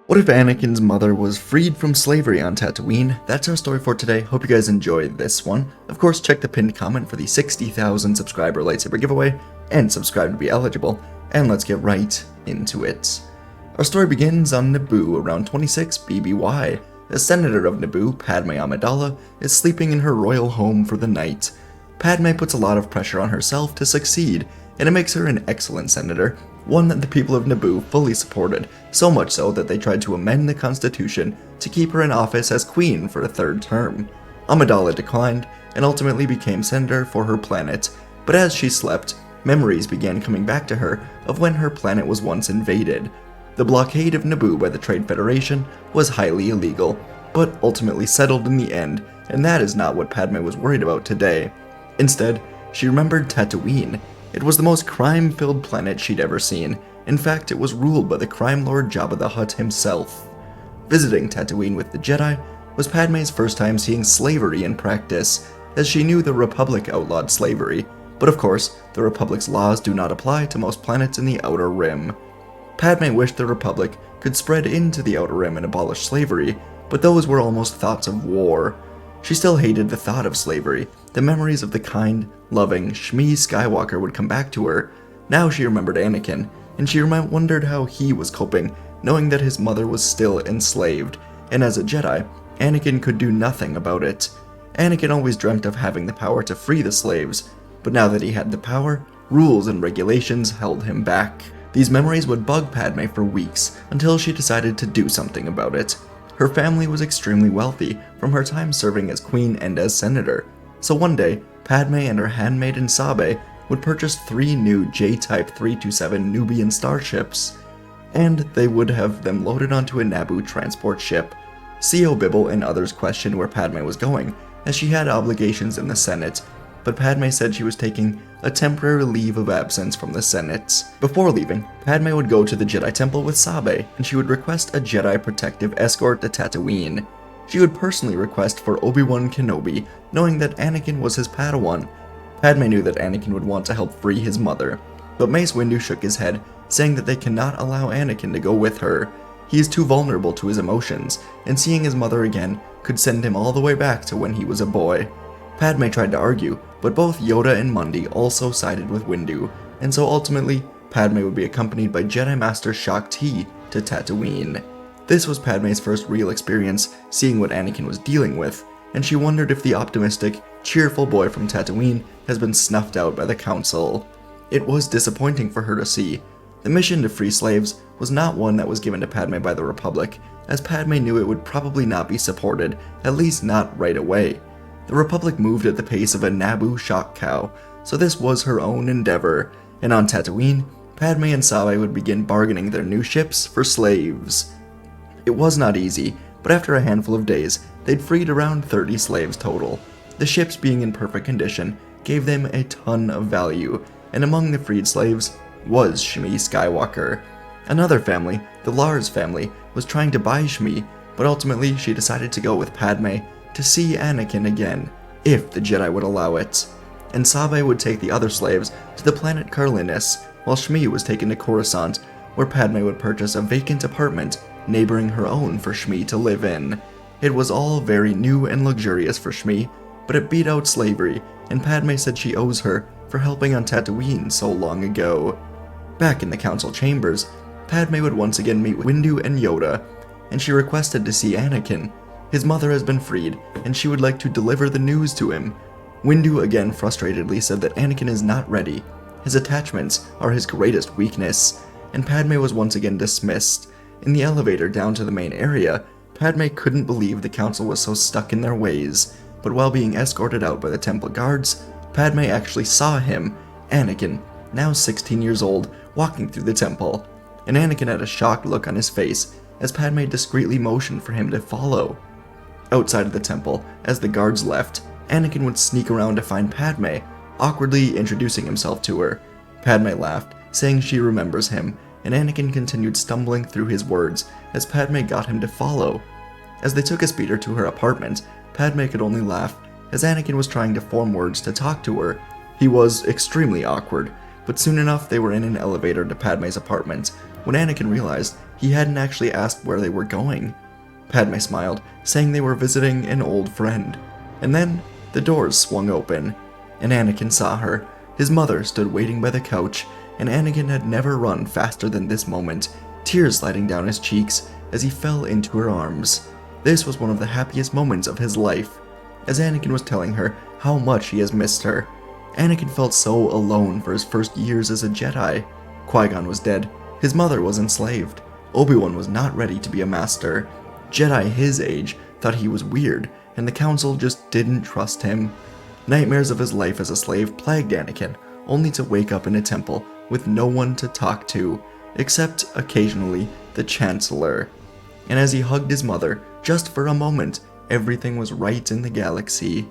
What if Anakin's mother was freed from slavery on Tatooine? That's our story for today. Hope you guys enjoyed this one. Of course, check the pinned comment for the 60,000 subscriber lightsaber giveaway, and subscribe to be eligible. And let's get right into it. Our story begins on Naboo around 26 BBY. The senator of Naboo, Padme Amidala, is sleeping in her royal home for the night. Padme puts a lot of pressure on herself to succeed, and it makes her an excellent senator, one that the people of Naboo fully supported, so much so that they tried to amend the constitution to keep her in office as queen for a third term. Amidala declined, and ultimately became senator for her planet, but as she slept, memories began coming back to her of when her planet was once invaded. The blockade of Naboo by the Trade Federation was highly illegal, but ultimately settled in the end, and that is not what Padme was worried about today. Instead, she remembered Tatooine. It was the most crime-filled planet she'd ever seen. In fact, it was ruled by the crime lord Jabba the Hutt himself. Visiting Tatooine with the Jedi was Padme's first time seeing slavery in practice, as she knew the Republic outlawed slavery, but of course, the Republic's laws do not apply to most planets in the Outer Rim. Padme wished the Republic could spread into the Outer Rim and abolish slavery, but those were almost thoughts of war. She still hated the thought of slavery. The memories of the kind, loving Shmi Skywalker would come back to her. Now she remembered Anakin, and she wondered how he was coping, knowing that his mother was still enslaved, and as a Jedi, Anakin could do nothing about it. Anakin always dreamt of having the power to free the slaves, but now that he had the power, rules and regulations held him back. These memories would bug Padme for weeks, until she decided to do something about it. Her family was extremely wealthy from her time serving as queen and as senator, so one day, Padme and her handmaiden Sabe would purchase 3 new J-Type 327 Nubian starships, and they would have them loaded onto a Naboo transport ship. C.O. Bibble and others questioned where Padme was going, as she had obligations in the Senate, but Padme said she was taking a temporary leave of absence from the Senate. Before leaving, Padme would go to the Jedi Temple with Sabe, and she would request a Jedi protective escort to Tatooine. She would personally request for Obi-Wan Kenobi, knowing that Anakin was his Padawan. Padme knew that Anakin would want to help free his mother, but Mace Windu shook his head, saying that they cannot allow Anakin to go with her. He is too vulnerable to his emotions, and seeing his mother again could send him all the way back to when he was a boy. Padme tried to argue, but both Yoda and Mundi also sided with Windu, and so ultimately, Padme would be accompanied by Jedi Master Shaak Ti to Tatooine. This was Padme's first real experience seeing what Anakin was dealing with, and she wondered if the optimistic, cheerful boy from Tatooine has been snuffed out by the Council. It was disappointing for her to see. The mission to free slaves was not one that was given to Padme by the Republic, as Padme knew it would probably not be supported, at least not right away. The Republic moved at the pace of a Naboo shock cow, so this was her own endeavor, and on Tatooine, Padme and Sabe would begin bargaining their new ships for slaves. It was not easy, but after a handful of days, they'd freed around 30 slaves total. The ships being in perfect condition gave them a ton of value, and among the freed slaves was Shmi Skywalker. Another family, the Lars family, was trying to buy Shmi, but ultimately she decided to go with Padme to see Anakin again, if the Jedi would allow it. And Sabe would take the other slaves to the planet Carlinus, while Shmi was taken to Coruscant, where Padme would purchase a vacant apartment neighboring her own for Shmi to live in. It was all very new and luxurious for Shmi, but it beat out slavery, and Padme said she owes her for helping on Tatooine so long ago. Back in the council chambers, Padme would once again meet Windu and Yoda, and she requested to see Anakin. His mother has been freed, and she would like to deliver the news to him. Windu again frustratedly said that Anakin is not ready. His attachments are his greatest weakness, and Padme was once again dismissed. In the elevator down to the main area, Padme couldn't believe the council was so stuck in their ways, but while being escorted out by the temple guards, Padme actually saw him, Anakin, now 16 years old, walking through the temple, and Anakin had a shocked look on his face as Padme discreetly motioned for him to follow. Outside of the temple, as the guards left, Anakin would sneak around to find Padme, awkwardly introducing himself to her. Padme laughed, saying she remembers him, and Anakin continued stumbling through his words as Padme got him to follow. As they took a speeder to her apartment, Padme could only laugh as Anakin was trying to form words to talk to her. He was extremely awkward, but soon enough they were in an elevator to Padme's apartment, when Anakin realized he hadn't actually asked where they were going. Padme smiled, saying they were visiting an old friend. And then, the doors swung open, and Anakin saw her. His mother stood waiting by the couch, and Anakin had never run faster than this moment, tears sliding down his cheeks as he fell into her arms. This was one of the happiest moments of his life, as Anakin was telling her how much he has missed her. Anakin felt so alone for his first years as a Jedi. Qui-Gon was dead, his mother was enslaved, Obi-Wan was not ready to be a master. Jedi his age thought he was weird, and the Council just didn't trust him. Nightmares of his life as a slave plagued Anakin, only to wake up in a temple with no one to talk to, except occasionally the Chancellor. And as he hugged his mother, just for a moment, everything was right in the galaxy.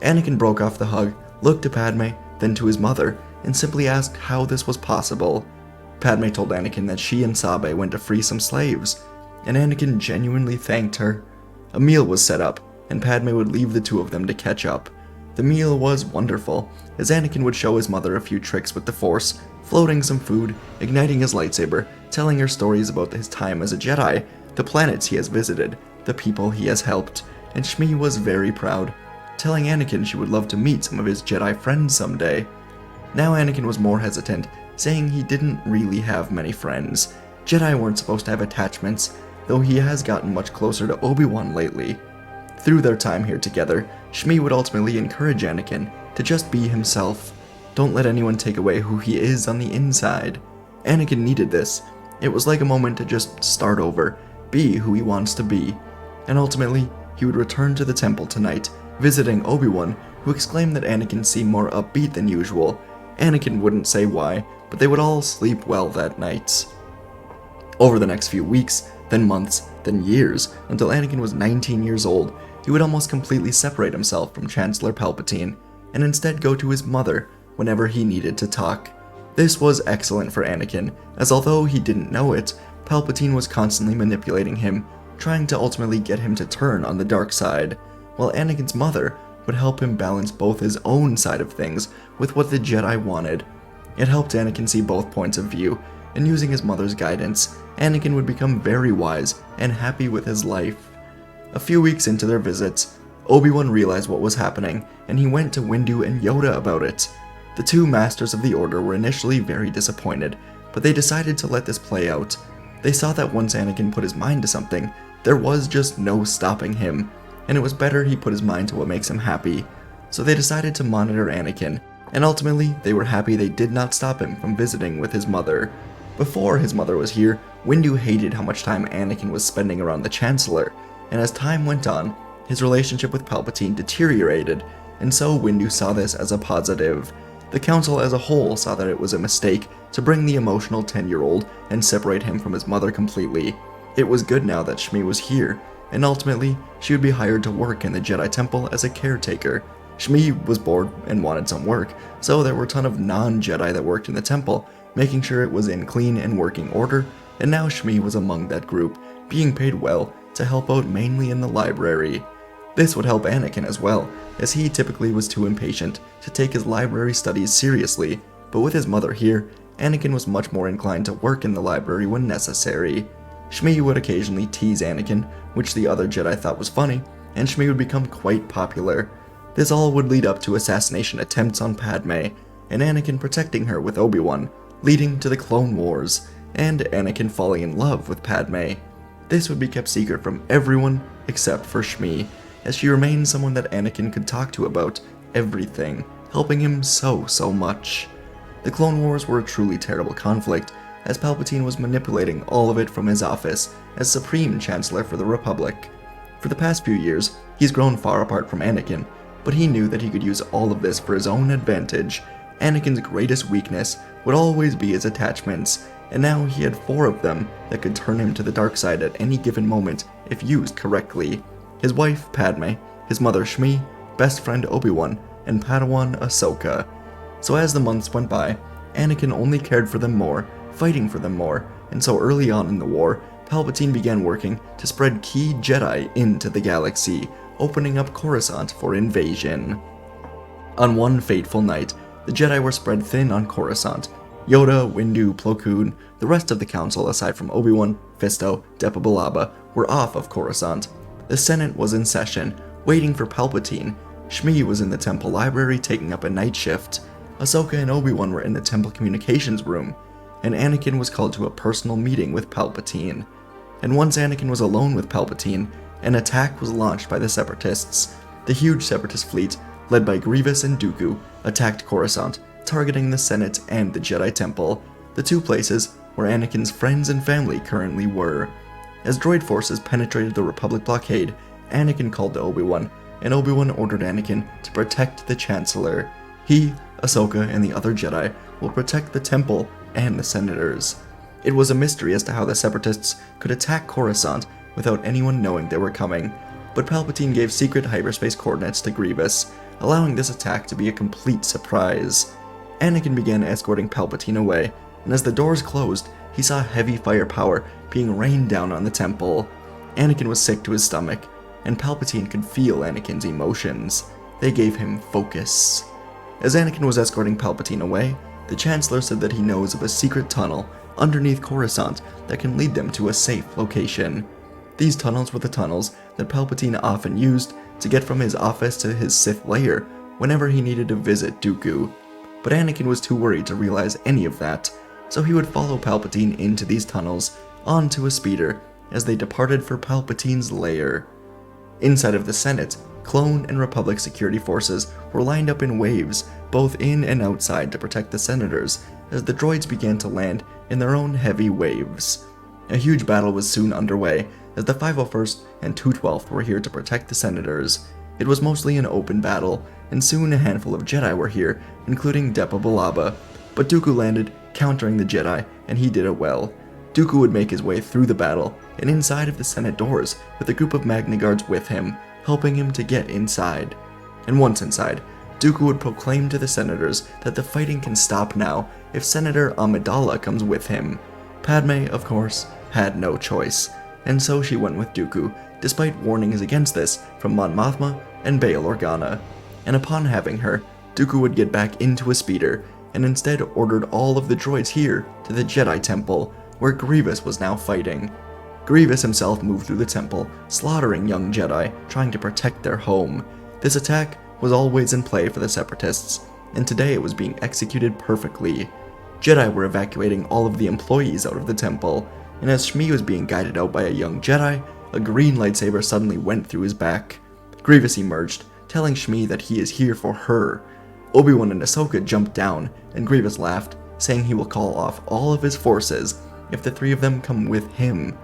Anakin broke off the hug, looked to Padme, then to his mother, and simply asked how this was possible. Padme told Anakin that she and Sabe went to free some slaves, and Anakin genuinely thanked her. A meal was set up, and Padme would leave the two of them to catch up. The meal was wonderful, as Anakin would show his mother a few tricks with the Force, floating some food, igniting his lightsaber, telling her stories about his time as a Jedi, the planets he has visited, the people he has helped, and Shmi was very proud, telling Anakin she would love to meet some of his Jedi friends someday. Now Anakin was more hesitant, saying he didn't really have many friends. Jedi weren't supposed to have attachments, though he has gotten much closer to Obi-Wan lately. Through their time here together, Shmi would ultimately encourage Anakin to just be himself. Don't let anyone take away who he is on the inside. Anakin needed this. It was like a moment to just start over, be who he wants to be. And ultimately, he would return to the temple tonight, visiting Obi-Wan, who exclaimed that Anakin seemed more upbeat than usual. Anakin wouldn't say why, but they would all sleep well that night. Over the next few weeks, then months, then years, until Anakin was 19 years old, he would almost completely separate himself from Chancellor Palpatine, and instead go to his mother whenever he needed to talk. This was excellent for Anakin, as although he didn't know it, Palpatine was constantly manipulating him, trying to ultimately get him to turn on the dark side, while Anakin's mother would help him balance both his own side of things with what the Jedi wanted. It helped Anakin see both points of view, and using his mother's guidance, Anakin would become very wise and happy with his life. A few weeks into their visits, Obi-Wan realized what was happening, and he went to Windu and Yoda about it. The two Masters of the Order were initially very disappointed, but they decided to let this play out. They saw that once Anakin put his mind to something, there was just no stopping him, and it was better he put his mind to what makes him happy. So they decided to monitor Anakin, and ultimately they were happy they did not stop him from visiting with his mother. Before his mother was here, Windu hated how much time Anakin was spending around the Chancellor, and as time went on, his relationship with Palpatine deteriorated, and so Windu saw this as a positive. The Council as a whole saw that it was a mistake to bring the emotional 10-year-old and separate him from his mother completely. It was good now that Shmi was here, and ultimately, she would be hired to work in the Jedi Temple as a caretaker. Shmi was bored and wanted some work, so there were a ton of non-Jedi that worked in the temple, making sure it was in clean and working order, and now Shmi was among that group, being paid well to help out mainly in the library. This would help Anakin as well, as he typically was too impatient to take his library studies seriously, but with his mother here, Anakin was much more inclined to work in the library when necessary. Shmi would occasionally tease Anakin, which the other Jedi thought was funny, and Shmi would become quite popular. This all would lead up to assassination attempts on Padme, and Anakin protecting her with Obi-Wan, leading to the Clone Wars, and Anakin falling in love with Padme. This would be kept secret from everyone except for Shmi, as she remained someone that Anakin could talk to about everything, helping him so much. The Clone Wars were a truly terrible conflict, as Palpatine was manipulating all of it from his office as Supreme Chancellor for the Republic. For the past few years, he's grown far apart from Anakin, but he knew that he could use all of this for his own advantage. Anakin's greatest weakness would always be his attachments, and now he had 4 of them that could turn him to the dark side at any given moment if used correctly. His wife, Padme, his mother, Shmi, best friend, Obi-Wan, and Padawan, Ahsoka. So as the months went by, Anakin only cared for them more, fighting for them more, and so early on in the war, Palpatine began working to spread key Jedi into the galaxy, opening up Coruscant for invasion. On one fateful night, the Jedi were spread thin on Coruscant. Yoda, Windu, Plo Koon, the rest of the Council aside from Obi-Wan, Fisto, Depa were off of Coruscant. The Senate was in session, waiting for Palpatine. Shmi was in the temple library taking up a night shift. Ahsoka and Obi-Wan were in the temple communications room, and Anakin was called to a personal meeting with Palpatine. And once Anakin was alone with Palpatine, an attack was launched by the Separatists. The huge Separatist fleet, led by Grievous and Dooku, attacked Coruscant, targeting the Senate and the Jedi Temple, the two places where Anakin's friends and family currently were. As droid forces penetrated the Republic blockade, Anakin called to Obi-Wan, and Obi-Wan ordered Anakin to protect the Chancellor. He, Ahsoka, and the other Jedi will protect the Temple and the Senators. It was a mystery as to how the Separatists could attack Coruscant without anyone knowing they were coming, but Palpatine gave secret hyperspace coordinates to Grievous, allowing this attack to be a complete surprise. Anakin began escorting Palpatine away, and as the doors closed, he saw heavy firepower being rained down on the temple. Anakin was sick to his stomach, and Palpatine could feel Anakin's emotions. They gave him focus. As Anakin was escorting Palpatine away, the Chancellor said that he knows of a secret tunnel underneath Coruscant that can lead them to a safe location. These tunnels were the tunnels that Palpatine often used to get from his office to his Sith lair whenever he needed to visit Dooku. But Anakin was too worried to realize any of that, so he would follow Palpatine into these tunnels, onto a speeder, as they departed for Palpatine's lair. Inside of the Senate, Clone and Republic security forces were lined up in waves, both in and outside, to protect the Senators, as the droids began to land in their own heavy waves. A huge battle was soon underway, as the 501st and 212th were here to protect the Senators. It was mostly an open battle, and soon a handful of Jedi were here, including Depa, but Dooku landed, countering the Jedi, and he did it well. Dooku would make his way through the battle, and inside of the Senate doors, with a group of Magna Guards with him, helping him to get inside. And once inside, Dooku would proclaim to the Senators that the fighting can stop now if Senator Amidala comes with him. Padme, of course, had no choice, and so she went with Dooku, despite warnings against this from Mon Mothma and Bail Organa. And upon having her, Dooku would get back into a speeder, and instead ordered all of the droids here to the Jedi Temple, where Grievous was now fighting. Grievous himself moved through the temple, slaughtering young Jedi, trying to protect their home. This attack was always in play for the Separatists, and today it was being executed perfectly. Jedi were evacuating all of the employees out of the temple, and as Shmi was being guided out by a young Jedi, a green lightsaber suddenly went through his back. Grievous emerged, telling Shmi that he is here for her. Obi-Wan and Ahsoka jumped down, and Grievous laughed, saying he will call off all of his forces if the three of them come with him.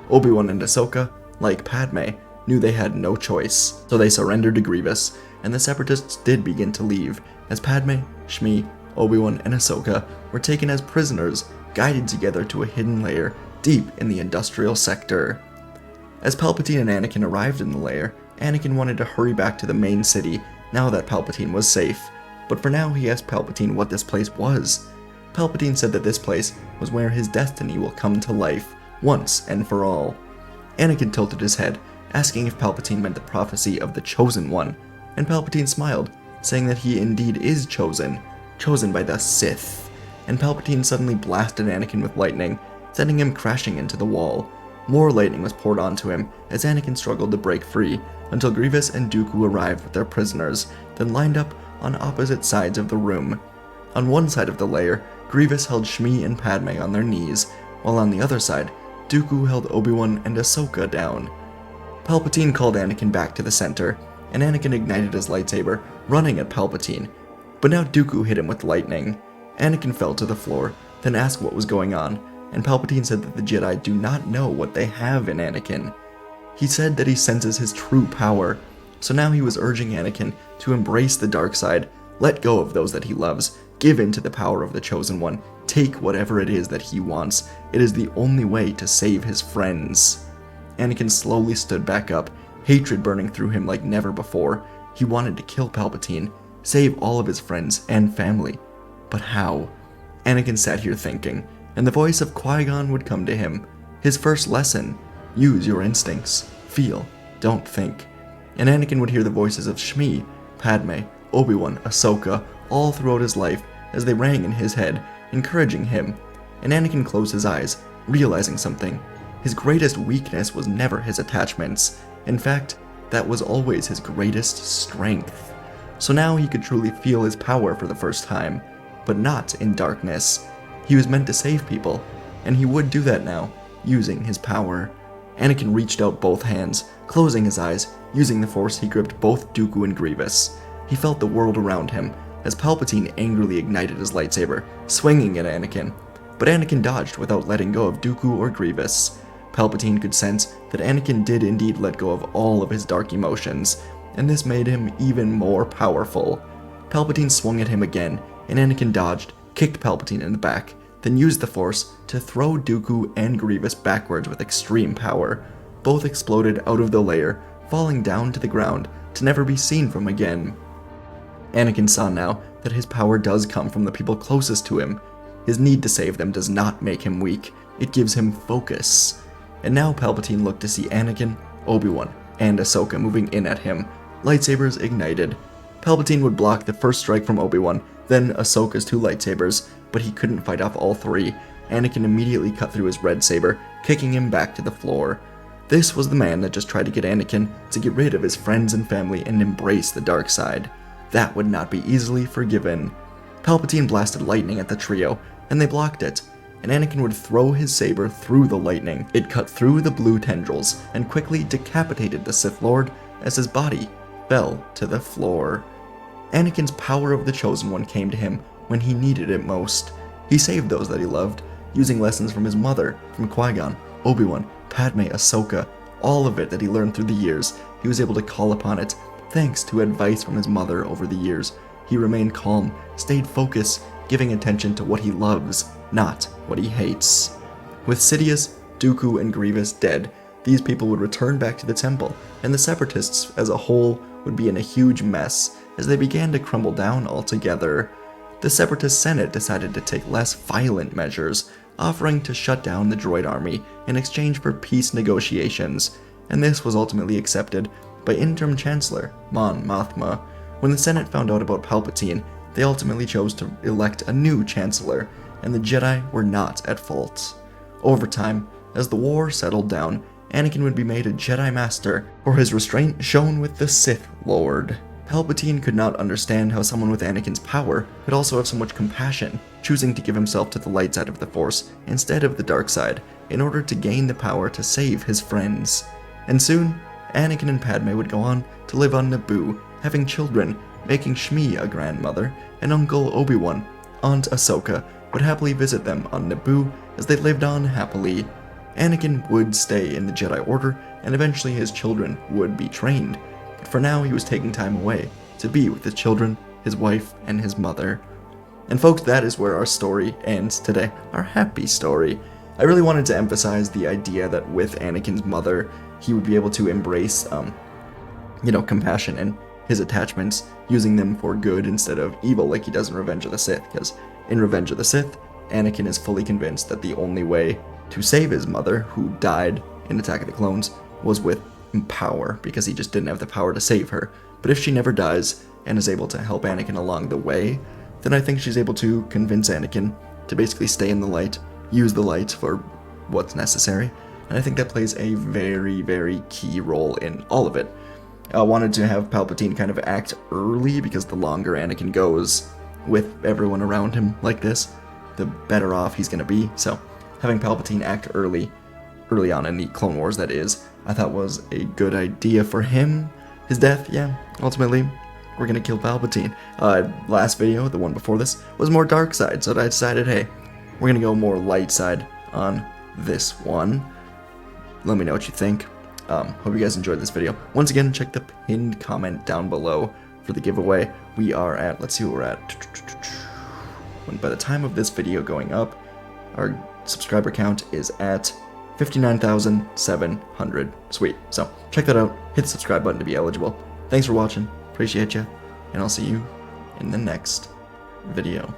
Obi-Wan and Ahsoka, like Padme, knew they had no choice, so they surrendered to Grievous, and the Separatists did begin to leave, as Padme, Shmi, Obi-Wan, and Ahsoka were taken as prisoners, guided together to a hidden lair deep in the industrial sector. As Palpatine and Anakin arrived in the lair, Anakin wanted to hurry back to the main city now that Palpatine was safe, but for now he asked Palpatine what this place was. Palpatine said that this place was where his destiny will come to life, once and for all. Anakin tilted his head, asking if Palpatine meant the prophecy of the Chosen One, and Palpatine smiled, saying that he indeed is chosen by the Sith. And Palpatine suddenly blasted Anakin with lightning, sending him crashing into the wall. More lightning was poured onto him as Anakin struggled to break free, until Grievous and Dooku arrived with their prisoners, then lined up on opposite sides of the room. On one side of the lair, Grievous held Shmi and Padme on their knees, while on the other side, Dooku held Obi-Wan and Ahsoka down. Palpatine called Anakin back to the center, and Anakin ignited his lightsaber, running at Palpatine. But now Dooku hit him with lightning. Anakin fell to the floor, then asked what was going on, and Palpatine said that the Jedi do not know what they have in Anakin. He said that he senses his true power, so now he was urging Anakin to embrace the dark side, let go of those that he loves, give in to the power of the Chosen One, take whatever it is that he wants. It is the only way to save his friends. Anakin slowly stood back up, hatred burning through him like never before. He wanted to kill Palpatine, save all of his friends and family. But how? Anakin sat here thinking, and the voice of Qui-Gon would come to him. His first lesson: use your instincts, feel, don't think. And Anakin would hear the voices of Shmi, Padme, Obi-Wan, Ahsoka, all throughout his life as they rang in his head, encouraging him. And Anakin closed his eyes, realizing something. His greatest weakness was never his attachments. In fact, that was always his greatest strength. So now he could truly feel his power for the first time, but not in darkness. He was meant to save people, and he would do that now, using his power. Anakin reached out both hands, closing his eyes. Using the Force, he gripped both Dooku and Grievous. He felt the world around him, as Palpatine angrily ignited his lightsaber, swinging at Anakin. But Anakin dodged without letting go of Dooku or Grievous. Palpatine could sense that Anakin did indeed let go of all of his dark emotions, and this made him even more powerful. Palpatine swung at him again, and Anakin dodged, kicked Palpatine in the back, then used the Force to throw Dooku and Grievous backwards with extreme power. Both exploded out of the layer, falling down to the ground to never be seen from again. Anakin saw now that his power does come from the people closest to him. His need to save them does not make him weak, it gives him focus. And now Palpatine looked to see Anakin, Obi-Wan, and Ahsoka moving in at him, lightsabers ignited. Palpatine would block the first strike from Obi-Wan, then Ahsoka's 2 lightsabers, but he couldn't fight off all 3. Anakin immediately cut through his red saber, kicking him back to the floor. This was the man that just tried to get Anakin to get rid of his friends and family and embrace the dark side. That would not be easily forgiven. Palpatine blasted lightning at the trio, and they blocked it, and Anakin would throw his saber through the lightning. It cut through the blue tendrils and quickly decapitated the Sith Lord as his body fell to the floor. Anakin's power of the Chosen One came to him when he needed it most. He saved those that he loved, using lessons from his mother, from Qui-Gon, Obi-Wan, Padme, Ahsoka, all of it that he learned through the years. He was able to call upon it, thanks to advice from his mother over the years. He remained calm, stayed focused, giving attention to what he loves, not what he hates. With Sidious, Dooku, and Grievous dead, these people would return back to the temple, and the Separatists as a whole would be in a huge mess as they began to crumble down altogether. The Separatist Senate decided to take less violent measures, offering to shut down the droid army in exchange for peace negotiations, and this was ultimately accepted by Interim Chancellor Mon Mothma. When the Senate found out about Palpatine, they ultimately chose to elect a new Chancellor, and the Jedi were not at fault. Over time, as the war settled down, Anakin would be made a Jedi Master for his restraint shown with the Sith Lord. Palpatine could not understand how someone with Anakin's power could also have so much compassion, choosing to give himself to the light side of the Force instead of the dark side, in order to gain the power to save his friends. And soon, Anakin and Padme would go on to live on Naboo, having children, making Shmi a grandmother, and Uncle Obi-Wan, Aunt Ahsoka, would happily visit them on Naboo as they lived on happily. Anakin would stay in the Jedi Order, and eventually his children would be trained. But for now, he was taking time away to be with his children, his wife, and his mother. And folks, that is where our story ends today, our happy story. I really wanted to emphasize the idea that with Anakin's mother, he would be able to embrace, compassion and his attachments, using them for good instead of evil like he does in Revenge of the Sith, because in Revenge of the Sith, Anakin is fully convinced that the only way to save his mother, who died in Attack of the Clones, was with power, because he just didn't have the power to save her. But if she never dies, and is able to help Anakin along the way, then I think she's able to convince Anakin to basically stay in the light, use the light for what's necessary, and I think that plays a very, very key role in all of it. I wanted to have Palpatine kind of act early, because the longer Anakin goes with everyone around him like this, the better off he's going to be. So having Palpatine act early on in the Clone Wars, that is, I thought was a good idea for him. His death, yeah, ultimately, we're going to kill Palpatine. Last video, the one before this, was more dark side, so I decided, hey, we're going to go more light side on this one. Let me know what you think. Hope you guys enjoyed this video. Once again, check the pinned comment down below for the giveaway. We are at, let's see what we're at. By the time of this video going up, our subscriber count is at 59,700. Sweet. So check that out. Hit the subscribe button to be eligible. Thanks for watching. Appreciate you. And I'll see you in the next video.